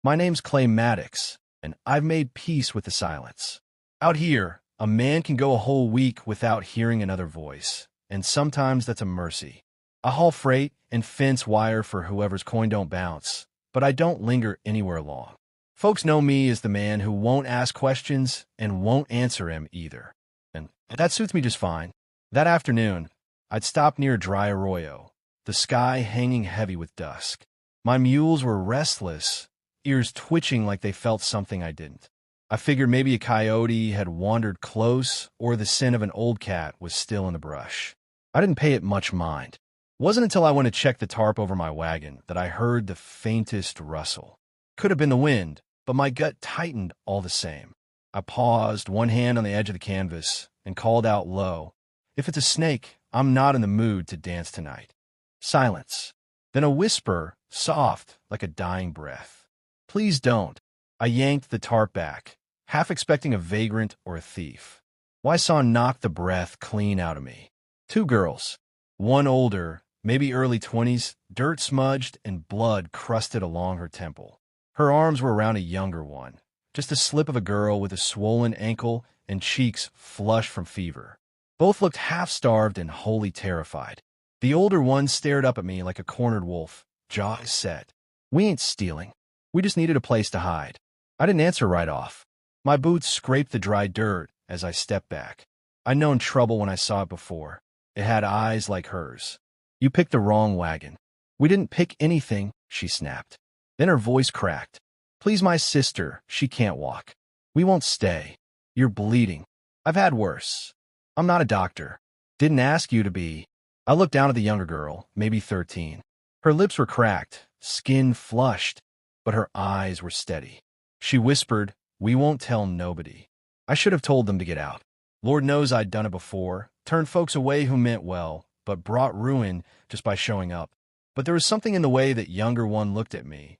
My name's Clay Maddox, and I've made peace with the silence. Out here, a man can go a whole week without hearing another voice, and sometimes that's a mercy. I haul freight and fence wire for whoever's coin don't bounce, but I don't linger anywhere long. Folks know me as the man who won't ask questions and won't answer them either. And that suits me just fine. That afternoon, I'd stopped near a dry arroyo, the sky hanging heavy with dusk. My mules were restless, ears twitching like they felt something I didn't. I figured maybe a coyote had wandered close or the scent of an old cat was still in the brush. I didn't pay it much mind. It wasn't until I went to check the tarp over my wagon that I heard the faintest rustle. Could have been the wind, but my gut tightened all the same. I paused, one hand on the edge of the canvas, and called out low, "If it's a snake, I'm not in the mood to dance tonight." Silence. Then a whisper, soft, like a dying breath. "Please don't." I yanked the tarp back, half expecting a vagrant or a thief. Why saw knocked the breath clean out of me. Two girls, one older, maybe early 20s, dirt smudged and blood crusted along her temple. Her arms were around a younger one, just a slip of a girl with a swollen ankle and cheeks flushed from fever. Both looked half-starved and wholly terrified. The older one stared up at me like a cornered wolf, jaws set. "We ain't stealing. We just needed a place to hide." I didn't answer right off. My boots scraped the dry dirt as I stepped back. I'd known trouble when I saw it before. It had eyes like hers. "You picked the wrong wagon." "We didn't pick anything," she snapped. Then her voice cracked. "Please, my sister, she can't walk. We won't stay. You're bleeding. I've had worse. I'm not a doctor. Didn't ask you to be." I looked down at the younger girl, maybe 13. Her lips were cracked, skin flushed, but her eyes were steady. She whispered, "We won't tell nobody." I should have told them to get out. Lord knows I'd done it before, turned folks away who meant well, but brought ruin just by showing up. But there was something in the way that younger one looked at me,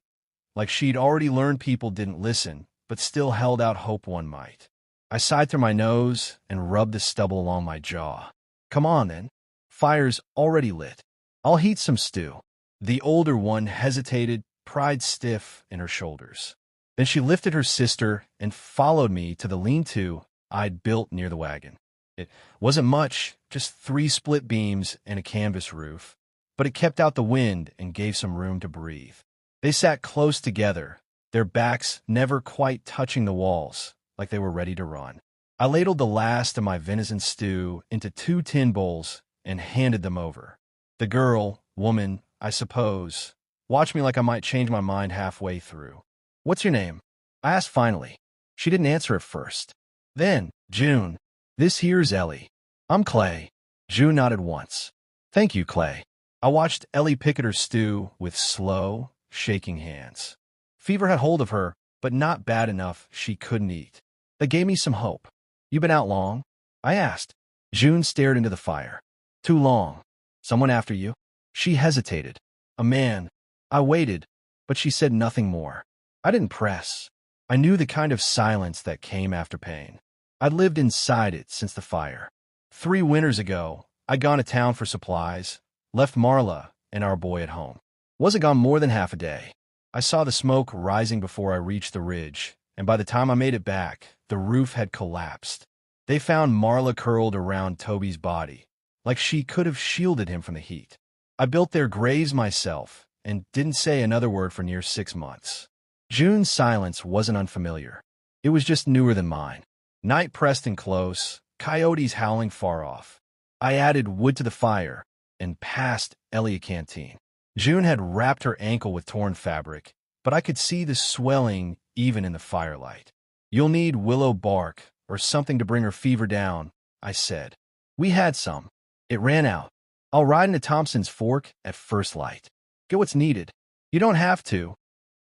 like she'd already learned people didn't listen, but still held out hope one might. I sighed through my nose and rubbed the stubble along my jaw. "Come on, then. Fire's already lit. I'll heat some stew." The older one hesitated, pride stiff in her shoulders. Then she lifted her sister and followed me to the lean-to I'd built near the wagon. It wasn't much, just 3 split beams and a canvas roof, but it kept out the wind and gave some room to breathe. They sat close together, their backs never quite touching the walls, like they were ready to run. I ladled the last of my venison stew into 2 tin bowls and handed them over. The girl, woman, I suppose, watched me like I might change my mind halfway through. "What's your name?" I asked finally. She didn't answer at first. Then, "June. This here's Ellie." "I'm Clay." June nodded once. "Thank you, Clay." I watched Ellie pick at her stew with slow, shaking hands. Fever had hold of her, but not bad enough she couldn't eat. That gave me some hope. "You been out long?" I asked. June stared into the fire. "Too long. Someone after you?" She hesitated. "A man." I waited, but she said nothing more. I didn't press. I knew the kind of silence that came after pain. I'd lived inside it since the fire. 3 winters ago, I'd gone to town for supplies, left Marla and our boy at home. Wasn't gone more than half a day. I saw the smoke rising before I reached the ridge, and by the time I made it back, the roof had collapsed. They found Marla curled around Toby's body, like she could have shielded him from the heat. I built their graves myself and didn't say another word for near 6 months. June's silence wasn't unfamiliar. It was just newer than mine. Night pressed in close, coyotes howling far off. I added wood to the fire and passed Ellie a canteen. June had wrapped her ankle with torn fabric, but I could see the swelling even in the firelight. "You'll need willow bark or something to bring her fever down," I said. "We had some. It ran out. I'll ride into Thompson's Fork at first light. Get what's needed." "You don't have to,"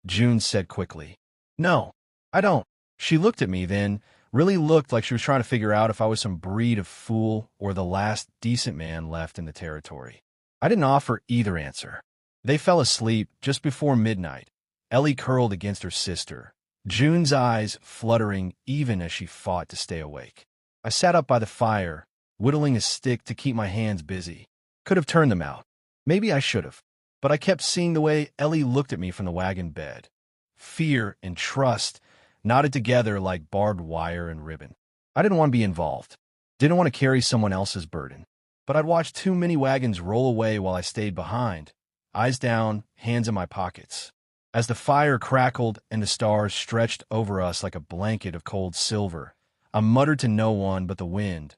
June said quickly. "No, I don't." She looked at me then, really looked like she was trying to figure out if I was some breed of fool or the last decent man left in the territory. I didn't offer either answer. They fell asleep just before midnight, Ellie curled against her sister, June's eyes fluttering even as she fought to stay awake. I sat up by the fire, whittling a stick to keep my hands busy. Could have turned them out. Maybe I should have. But I kept seeing the way Ellie looked at me from the wagon bed. fear, and trust knotted together like barbed wire and ribbon. I didn't want to be involved. Didn't want to carry someone else's burden. But I'd watched too many wagons roll away while I stayed behind, eyes down, hands in my pockets. As the fire crackled and the stars stretched over us like a blanket of cold silver, I muttered to no one but the wind,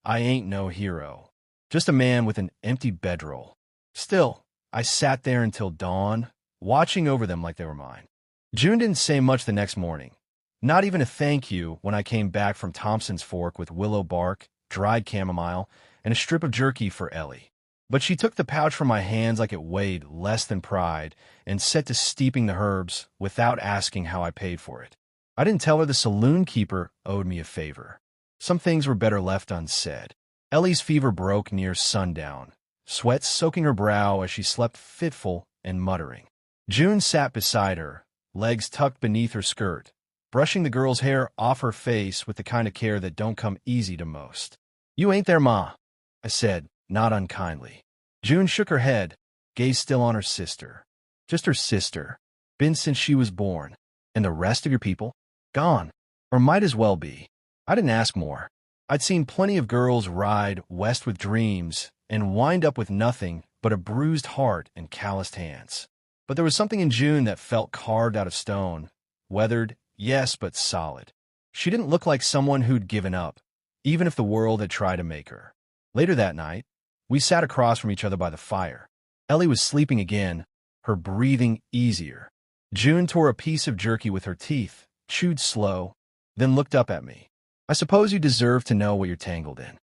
"I ain't no hero. Just a man with an empty bedroll." Still, I sat there until dawn, watching over them like they were mine. June didn't say much the next morning. Not even a thank you when I came back from Thompson's Fork with willow bark, dried chamomile, and a strip of jerky for Ellie. But she took the pouch from my hands like it weighed less than pride and set to steeping the herbs without asking how I paid for it. I didn't tell her the saloon keeper owed me a favor. Some things were better left unsaid. Ellie's fever broke near sundown, sweat soaking her brow as she slept fitful and muttering. June sat beside her, legs tucked beneath her skirt, brushing the girl's hair off her face with the kind of care that don't come easy to most. "You ain't there, Ma," I said, not unkindly. June shook her head, gaze still on her sister. "Just her sister. Been since she was born. And the rest of your people? Gone. Or might as well be." I didn't ask more. I'd seen plenty of girls ride west with dreams and wind up with nothing but a bruised heart and calloused hands. But there was something in June that felt carved out of stone, weathered, yes, but solid. She didn't look like someone who'd given up, even if the world had tried to make her. Later that night, we sat across from each other by the fire. Ellie was sleeping again, her breathing easier. June tore a piece of jerky with her teeth, chewed slow, then looked up at me. "I suppose you deserve to know what you're tangled in."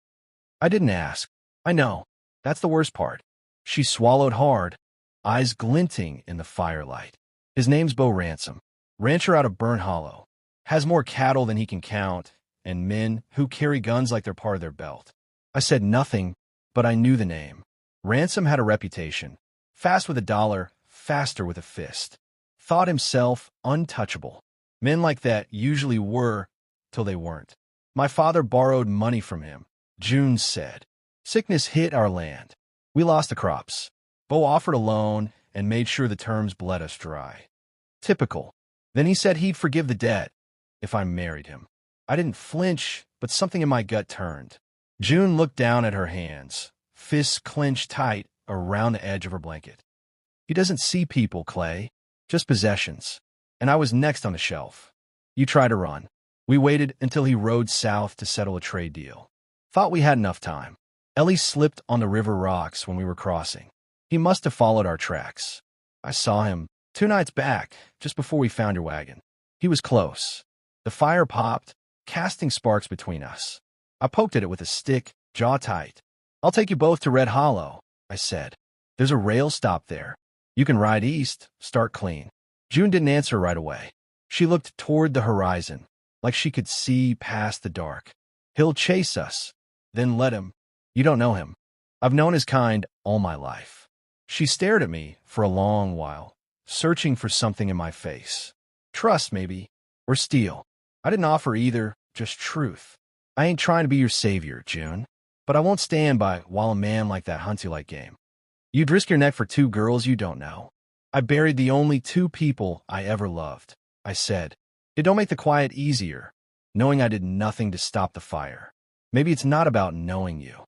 I didn't ask. "I know. That's the worst part." She swallowed hard, eyes glinting in the firelight. "His name's Bo Ransom. Rancher out of Burnt Hollow. Has more cattle than he can count, and men who carry guns like they're part of their belt." I said nothing, but I knew the name. Ransom had a reputation. Fast with a dollar, faster with a fist. Thought himself untouchable. Men like that usually were, till they weren't. "My father borrowed money from him," June said. "Sickness hit our land. We lost the crops. Bo offered a loan and made sure the terms bled us dry. Typical. Then he said he'd forgive the debt if I married him." I didn't flinch, but something in my gut turned. June looked down at her hands, fists clenched tight around the edge of her blanket. "He doesn't see people, Clay, just possessions." And I was next on the shelf. "You try to run." We waited until he rode south to settle a trade deal. Thought we had enough time. Ellie slipped on the river rocks when we were crossing. He must have followed our tracks. I saw him 2 nights back, just before we found your wagon. He was close. The fire popped, casting sparks between us. I poked at it with a stick, jaw tight. "I'll take you both to Red Hollow," I said. "There's a rail stop there. You can ride east, start clean." June didn't answer right away. She looked toward the horizon, like she could see past the dark. "He'll chase us. Then let him. You don't know him. I've known his kind all my life." She stared at me for a long while, searching for something in my face. Trust, maybe, or steel. I didn't offer either, just truth. "I ain't trying to be your savior, June, but I won't stand by while a man like that hunts you like game. You'd risk your neck for 2 girls you don't know." "I buried the only 2 people I ever loved," I said. "It don't make the quiet easier, knowing I did nothing to stop the fire. Maybe it's not about knowing you."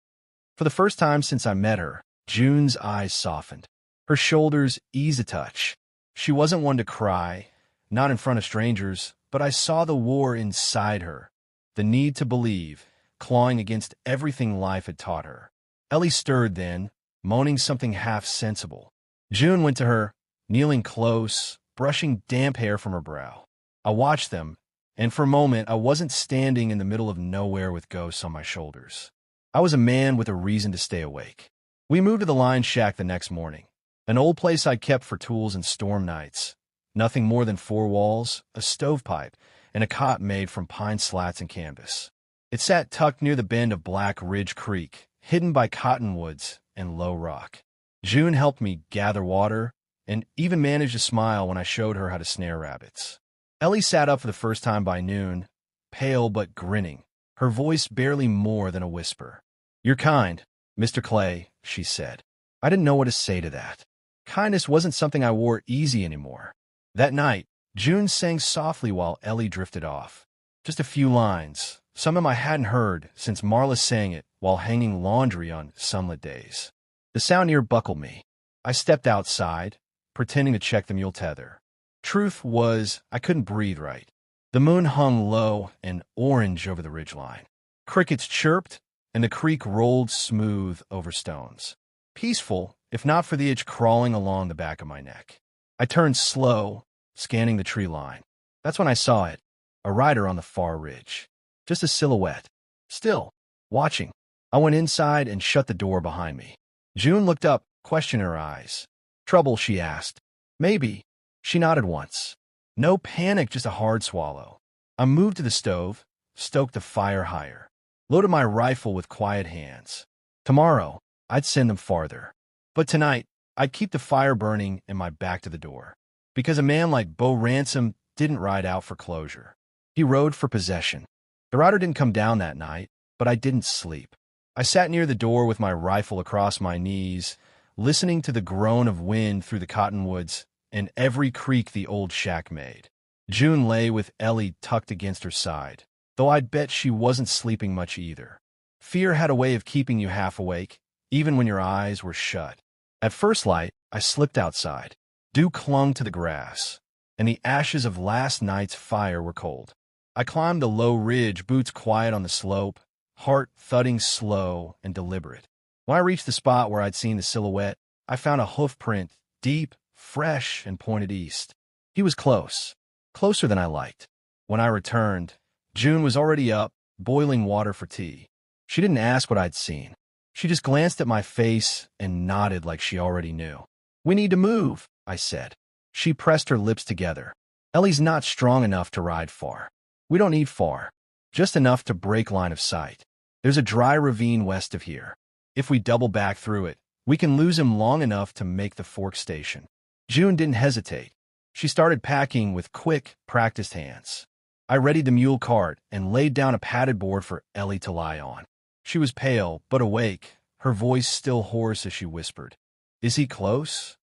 For the first time since I met her, June's eyes softened. Her shoulders eased a touch. She wasn't one to cry, not in front of strangers, but I saw the war inside her, the need to believe, clawing against everything life had taught her. Ellie stirred then, moaning something half sensible. June went to her, kneeling close, brushing damp hair from her brow. I watched them, and for a moment I wasn't standing in the middle of nowhere with ghosts on my shoulders. I was a man with a reason to stay awake. We moved to the line shack the next morning, an old place I kept for tools and storm nights. Nothing more than 4 walls, a stovepipe, and a cot made from pine slats and canvas. It sat tucked near the bend of Black Ridge Creek, hidden by cottonwoods and low rock. June helped me gather water and even managed to smile when I showed her how to snare rabbits. Ellie sat up for the first time by noon, pale but grinning, her voice barely more than a whisper. "You're kind, Mr. Clay," she said. I didn't know what to say to that. Kindness wasn't something I wore easy anymore. That night, June sang softly while Ellie drifted off. Just a few lines, some of them I hadn't heard since Marla sang it while hanging laundry on sunlit days. The sound near buckled me. I stepped outside, pretending to check the mule tether. Truth was, I couldn't breathe right. The moon hung low and orange over the ridgeline. Crickets chirped, and the creek rolled smooth over stones. Peaceful, if not for the itch crawling along the back of my neck. I turned slow, scanning the tree line. That's when I saw it, a rider on the far ridge. Just a silhouette. Still, watching. I went inside and shut the door behind me. June looked up, question in her eyes. Trouble, she asked. Maybe. She nodded once. No panic, just a hard swallow. I moved to the stove, stoked the fire higher, loaded my rifle with quiet hands. Tomorrow, I'd send them farther. But tonight, I'd keep the fire burning and my back to the door. Because a man like Bo Ransom didn't ride out for closure. He rode for possession. The rider didn't come down that night, but I didn't sleep. I sat near the door with my rifle across my knees, listening to the groan of wind through the cottonwoods and every creak the old shack made. June lay with Ellie tucked against her side, though I'd bet she wasn't sleeping much either. Fear had a way of keeping you half awake, even when your eyes were shut. At first light, I slipped outside. Dew clung to the grass, and the ashes of last night's fire were cold. I climbed the low ridge, boots quiet on the slope, heart thudding slow and deliberate. When I reached the spot where I'd seen the silhouette, I found a hoof print, deep, fresh, and pointed east. He was close, closer than I liked. When I returned, June was already up, boiling water for tea. She didn't ask what I'd seen. She just glanced at my face and nodded like she already knew. We need to move, I said. She pressed her lips together. Ellie's not strong enough to ride far. We don't need far, just enough to break line of sight. There's a dry ravine west of here. If we double back through it, we can lose him long enough to make the fork station. June didn't hesitate. She started packing with quick, practiced hands. I readied the mule cart and laid down a padded board for Ellie to lie on. She was pale, but awake, her voice still hoarse as she whispered, "Is he close?"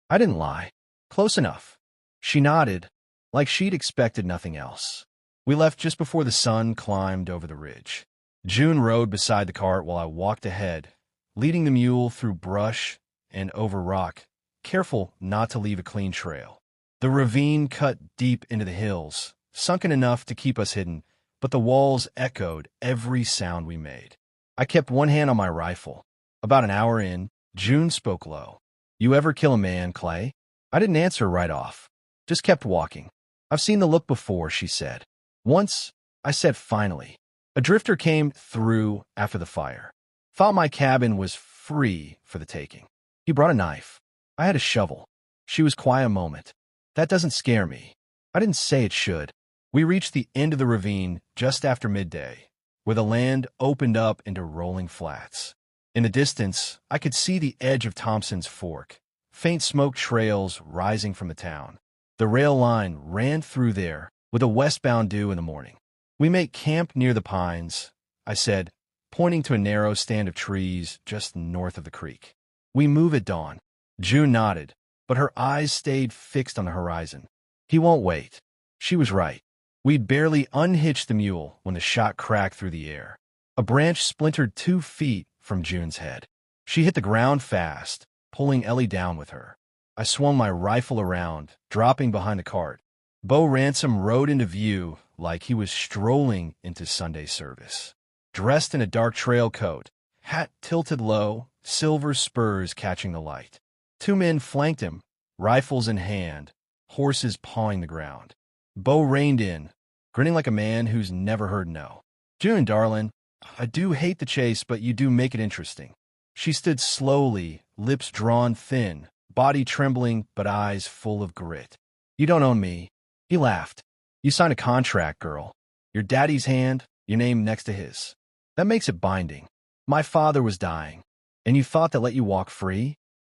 I didn't lie. Close enough. She nodded, like she'd expected nothing else. We left just before the sun climbed over the ridge. June rode beside the cart while I walked ahead, leading the mule through brush and over rock, careful not to leave a clean trail. The ravine cut deep into the hills, sunken enough to keep us hidden, but the walls echoed every sound we made. I kept one hand on my rifle. About an hour in, June spoke low. "You ever kill a man, Clay?" I didn't answer right off, just kept walking. "I've seen the look before," she said. "Once," I said finally. "A drifter came through after the fire. Thought my cabin was free for the taking. He brought a knife. I had a shovel." She was quiet a moment. "That doesn't scare me." I didn't say it should. We reached the end of the ravine just after midday, where the land opened up into rolling flats. In the distance, I could see the edge of Thompson's Fork, faint smoke trails rising from the town. The rail line ran through there, with a westbound due in the morning. "We make camp near the pines," I said, pointing to a narrow stand of trees just north of the creek. "We move at dawn." June nodded, but her eyes stayed fixed on the horizon. "He won't wait." She was right. We'd barely unhitched the mule when the shot cracked through the air. A branch splintered 2 feet from June's head. She hit the ground fast, pulling Ellie down with her. I swung my rifle around, dropping behind the cart. Bo Ransom rode into view like he was strolling into Sunday service. Dressed in a dark trail coat, hat tilted low, silver spurs catching the light. 2 men flanked him, rifles in hand, horses pawing the ground. Bo reined in, grinning like a man who's never heard no. "June, darling, I do hate the chase, but you do make it interesting." She stood slowly, lips drawn thin, body trembling but eyes full of grit. "You don't own me." He laughed. "You signed a contract, girl. Your daddy's hand, your name next to his. That makes it binding. My father was dying, and you thought that let you walk free?"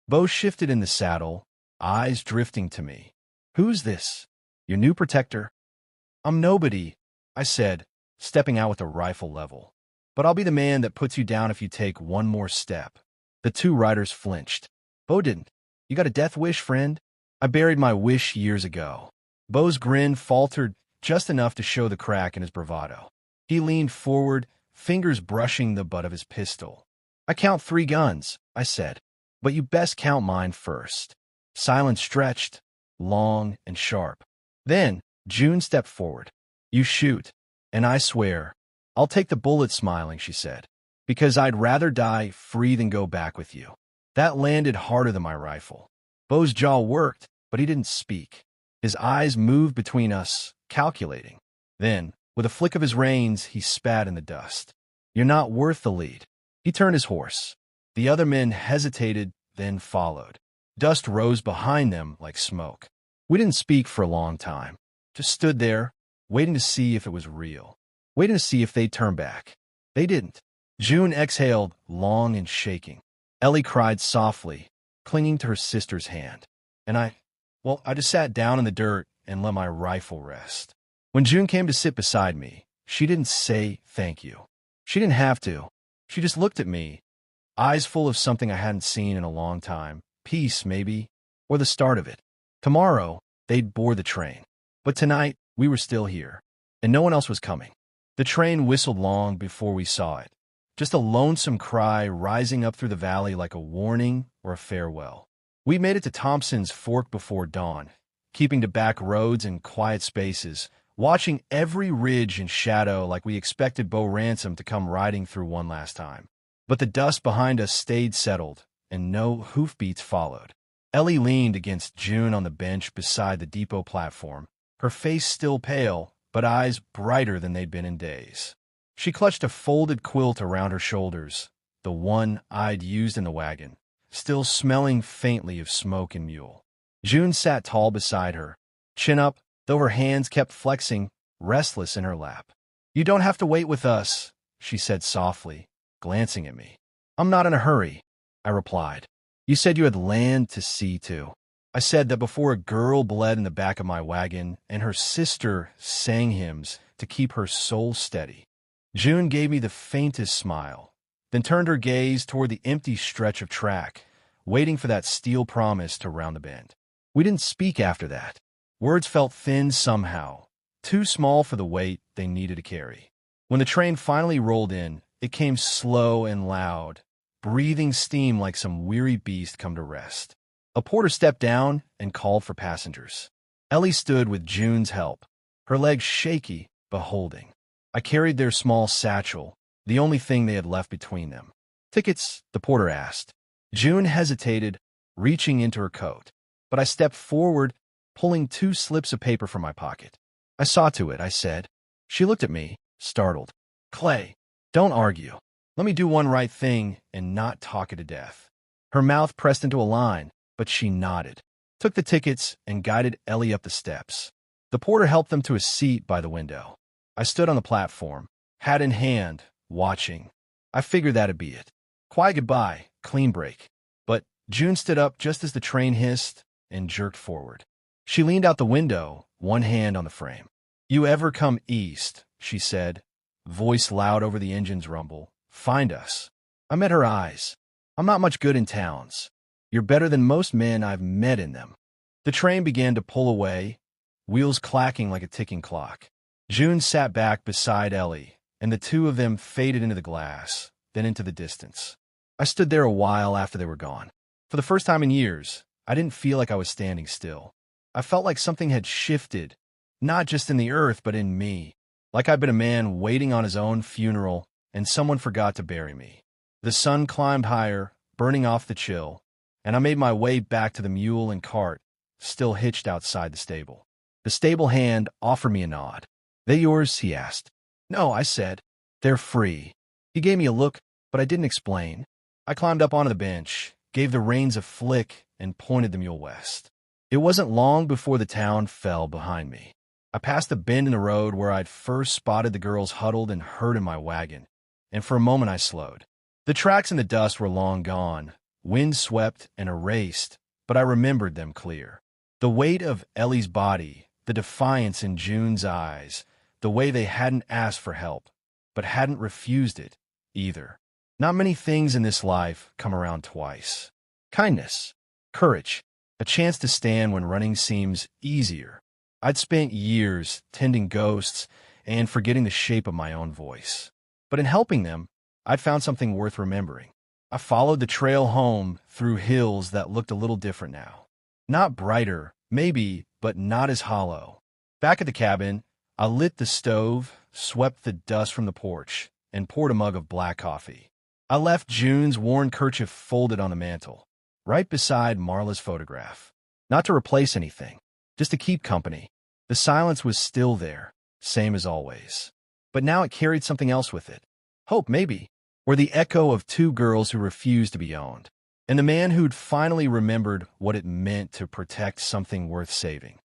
Bo shifted in the saddle, eyes drifting to me. "Who's this? Your new protector?" "I'm nobody," I said, stepping out with a rifle level. "But I'll be the man that puts you down if you take one more step." The 2 riders flinched. Bo didn't. "You got a death wish, friend?" "I buried my wish years ago." Bo's grin faltered just enough to show the crack in his bravado. He leaned forward, fingers brushing the butt of his pistol. "I count 3 guns," I said, "but you best count mine first." Silence stretched, long and sharp. Then June stepped forward. "You shoot, and I swear, I'll take the bullet," smiling, she said, "because I'd rather die free than go back with you." That landed harder than my rifle. Bo's jaw worked, but he didn't speak. His eyes moved between us, calculating. Then, with a flick of his reins, he spat in the dust. "You're not worth the lead." He turned his horse. The other men hesitated, then followed. Dust rose behind them like smoke. We didn't speak for a long time. Just stood there, waiting to see if it was real. Waiting to see if they'd turn back. They didn't. June exhaled, long and shaking. Ellie cried softly, clinging to her sister's hand. And I just sat down in the dirt and let my rifle rest. When June came to sit beside me, she didn't say thank you. She didn't have to. She just looked at me, eyes full of something I hadn't seen in a long time. Peace, maybe, or the start of it. Tomorrow, they'd board the train. But tonight, we were still here, and no one else was coming. The train whistled long before we saw it. Just a lonesome cry rising up through the valley like a warning or a farewell. We made it to Thompson's Fork before dawn, keeping to back roads and quiet spaces, watching every ridge and shadow like we expected Bo Ransom to come riding through one last time. But the dust behind us stayed settled, and no hoofbeats followed. Ellie leaned against June on the bench beside the depot platform, her face still pale, but eyes brighter than they'd been in days. She clutched a folded quilt around her shoulders, the one I'd used in the wagon, still smelling faintly of smoke and mule. June sat tall beside her, chin up, though her hands kept flexing, restless in her lap. "You don't have to wait with us," she said softly, glancing at me. "I'm not in a hurry," I replied. "You said you had land to see to." I said that before a girl bled in the back of my wagon and her sister sang hymns to keep her soul steady. June gave me the faintest smile, then turned her gaze toward the empty stretch of track, waiting for that steel promise to round the bend. We didn't speak after that. Words felt thin somehow, too small for the weight they needed to carry. When the train finally rolled in, it came slow and loud, breathing steam like some weary beast come to rest. A porter stepped down and called for passengers. Ellie stood with June's help, her legs shaky but holding. I carried their small satchel, the only thing they had left between them. "Tickets?" the porter asked. June hesitated, reaching into her coat, but I stepped forward, pulling 2 slips of paper from my pocket. "I saw to it," I said. She looked at me, startled. "Clay, don't argue. Let me do one right thing and not talk it to death." Her mouth pressed into a line, but she nodded, took the tickets, and guided Ellie up the steps. The porter helped them to a seat by the window. I stood on the platform, hat in hand, watching. I figured that'd be it. Quiet goodbye, clean break. But June stood up just as the train hissed and jerked forward. She leaned out the window, one hand on the frame. "You ever come east," she said, voice loud over the engine's rumble, "find us." I met her eyes. "I'm not much good in towns. You're better than most men I've met in them." The train began to pull away, wheels clacking like a ticking clock. June sat back beside Ellie, and the two of them faded into the glass, then into the distance. I stood there a while after they were gone. For the first time in years, I didn't feel like I was standing still. I felt like something had shifted, not just in the earth, but in me. Like I'd been a man waiting on his own funeral, and someone forgot to bury me. The sun climbed higher, burning off the chill, and I made my way back to the mule and cart, still hitched outside the stable. The stable hand offered me a nod. "They yours?" he asked. "No," I said. "They're free." He gave me a look, but I didn't explain. I climbed up onto the bench, gave the reins a flick, and pointed the mule west. It wasn't long before the town fell behind me. I passed the bend in the road where I'd first spotted the girls huddled and hurt in my wagon, and for a moment I slowed. The tracks in the dust were long gone, wind swept and erased, but I remembered them clear. The weight of Ellie's body, the defiance in June's eyes, the way they hadn't asked for help, but hadn't refused it, either. Not many things in this life come around twice. Kindness, courage, a chance to stand when running seems easier, I'd spent years tending ghosts and forgetting the shape of my own voice. But in helping them, I'd found something worth remembering. I followed the trail home through hills that looked a little different now. Not brighter, maybe, but not as hollow. Back at the cabin, I lit the stove, swept the dust from the porch, and poured a mug of black coffee. I left June's worn kerchief folded on the mantel, right beside Marla's photograph. Not to replace anything, just to keep company. The silence was still there, same as always. But now it carried something else with it. Hope, maybe, or the echo of two girls who refused to be owned, and the man who'd finally remembered what it meant to protect something worth saving.